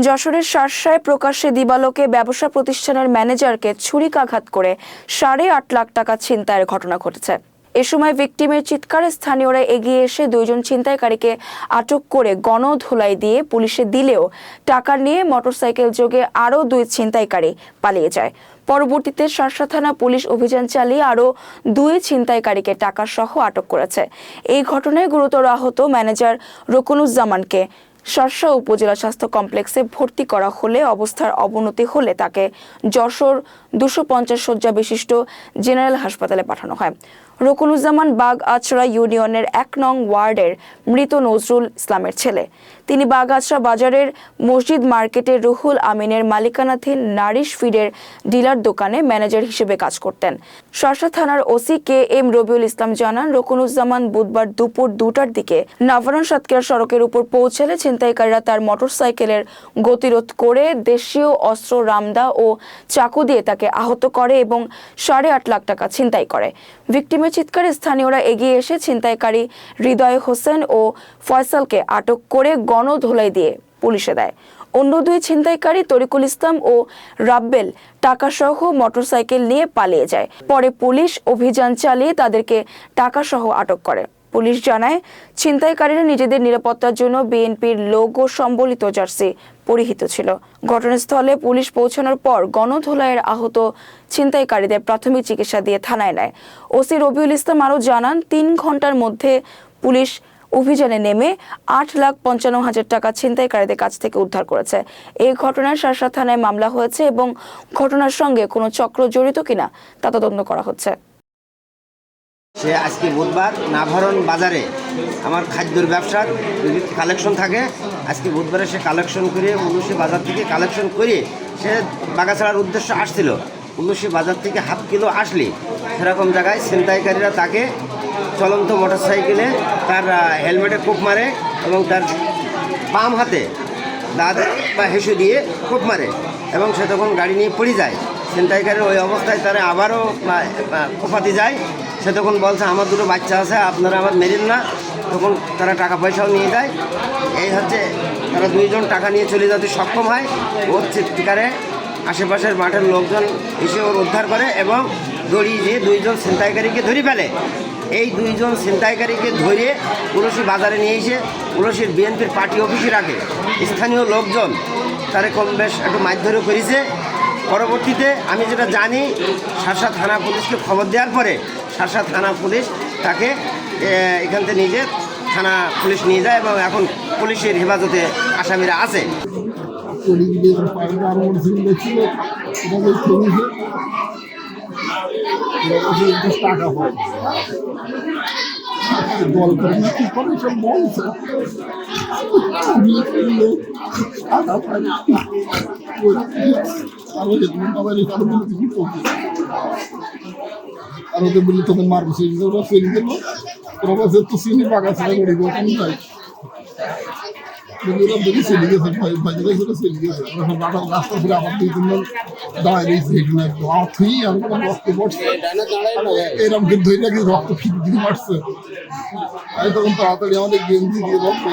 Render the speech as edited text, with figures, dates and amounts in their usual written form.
যশোরের শার্শায় প্রকাশ্যে দিবালোকে ব্যবসা প্রতিষ্ঠানের ম্যানেজারকে ছুরিকাঘাত করে 8.5 লাখ টাকা ছিনতাইয়ের ঘটনা ঘটেছে। এ সময় ভিকটিমের চিৎকারে স্থানীয়রা এগিয়ে এসে দুইজন ছিনতাইকারীকে আটক করে গণধোলাই দিয়ে পুলিশে দিলেও টাকা নিয়ে মোটরসাইকেল যোগে আরও 2 ছিনতাইকারী পালিয়ে যায়। পরবর্তীতে শার্শা থানা পুলিশ অভিযান চালিয়ে আরও 2 ছিনতাইকারীকে টাকা সহ আটক করেছে। এই ঘটনায় গুরুতর আহত ম্যানেজার রকুনুজ্জামানকে শার্শা উপজেলা স্বাস্থ্য কমপ্লেক্সে ভর্তি করা হলে অবস্থার অবনতি হলে তাকে যশোর 250 শয্যা বিশিষ্ট জেনারেল হাসপাতালে পাঠানো হয়। রকুনুজ্জামান বাগআচড়া ইউনিয়নের 1 নং ওয়ার্ডের মৃত নজরুল ইসলামের ছেলে। তিনি বাগআচড়া বাজারের মসজিদ মার্কেটের রুহুল আমিনের মালিকানাধীন নারিশ ফিডের ডিলার দোকানে ম্যানেজার হিসেবে কাজ করতেন। শার্শা থানার ওসি KM রবিউল ইসলাম জানান, রকুনুজ্জামান বুধবার দুপুর 2টার দিকে নাভারন সাতক্ষীরা সড়কের উপর পৌঁছালে ছিনতাইকারীরা তার মোটরসাইকেলের গতিরোধ করে দেশীয় অস্ত্র রামদা ও চাকু দিয়ে তাকে আহত করে এবং 8.5 লাখ টাকা ছিনতাই করে। ভিকটিমের চিৎকারে স্থানীয়রা এগিয়ে এসে ছিনতাইকারী হৃদয় হোসেন ও ফয়সালকে আটক করে গণধোলাই দিয়ে পুলিশে দেয়। অন্য 2 ছিনতাইকারী তরিকুল ইসলাম ও রাব্বেল টাকাসহ মোটরসাইকেল নিয়ে পালিয়ে যায়। পরে পুলিশ অভিযান চালিয়ে তাদেরকে টাকাসহ আটক করে। পুলিশ জানায়, ছিনতাইকারীরা নিজেদের নিরাপত্তার জন্য বিএনপির লোগো সম্বলিত জার্সি পরিহিত ছিল। ঘটনাস্থলে পুলিশ পৌঁছানোর পর গণধোলাইয়ের আহত ছিনতাইকারীদের প্রাথমিক চিকিৎসা দিয়ে থানায় নেয়। ওসি রবিউল ইসলাম আরও জানান, 3 ঘন্টার মধ্যে পুলিশ অভিযানে নেমে 8,55,000 টাকা ছিনতাইকারীদের কাছ থেকে উদ্ধার করেছে। এই ঘটনায় শার্শা থানায় মামলা হয়েছে এবং ঘটনার সঙ্গে কোনো চক্র জড়িত কিনা তা তদন্ত করা হচ্ছে। সে আজকে বুধবার নাভারন বাজারে আমার খাদ্যর ব্যবসার যদি কালেকশন থাকে, আজকে বুধবারে সে কালেকশন করে উলুশি বাজার থেকে কালেকশন করে সে বাগাছড়ার উদ্দেশ্যে আসছিল। উলুশি বাজার থেকে ½ কিলো আসলে সেরকম জায়গায় ছিনতাইকারীরা তাকে চলন্ত মোটরসাইকেলে তার হেলমেটে কোপ মারে এবং তার বাম হাতে দাঁত বা হেসু দিয়ে কোপ মারে এবং সে তখন গাড়ি নিয়ে পড়ে যায়। ছিনতাইকারীর ওই অবস্থায় তারা আবারও কোপাতে যায়। সে তখন বলছে, আমার 2 বাচ্চা আছে, আপনারা আমার মেরেন না। তখন তারা টাকা পয়সাও নিয়ে যায়। এই হচ্ছে তারা 2 জন টাকা নিয়ে চলে যেতে সক্ষম হয়। ওর চিৎকারে আশেপাশের মাঠের লোকজন এসে ওর উদ্ধার করে এবং দড়িয়ে দিয়ে 2 জন ছিনতাইকারীকে ধরে ফেলে। এই 2 জন ছিনতাইকারীকে ধরে উলুশি বাজারে নিয়ে এসে উলুশির বিএনপির পার্টি অফিসে রাখে। স্থানীয় লোকজন তারা কম বেশ একটু মারধরও করেছে। পরবর্তীতে আমি যেটা জানি, শার্শা থানা পুলিশকে খবর দেওয়ার পরে শার্শা থানা পুলিশ তাকে এখান থেকে নিজে থানা পুলিশ নিয়ে যায় এবং এখন পুলিশের হেফাজতে আসামিরা আছে। দল করে কি করে সব বলছে আর ওদের বললি তোদের মারবো, সেই ওরা ফেলে দেবো। ওরা বলছে তো চিনি পাকা ছেড়ে করে দেবো, কোন ভাই ওরা দেখি চলে গেছে, ভাইজারাই করে চলে গেছে। ওরা সব রাস্তা ফিরে আমার 2-3 জন দাঁড়িয়ে রয়েছে এখানে। একদম আমার থুই আমি রক্ত পড়ছে, এরকম কিন্তু ধরে রাখি রক্ত ফিরে মারছে। আমি তখন তাড়াতাড়ি আমাদের গেঞ্জি দিয়ে রক্ত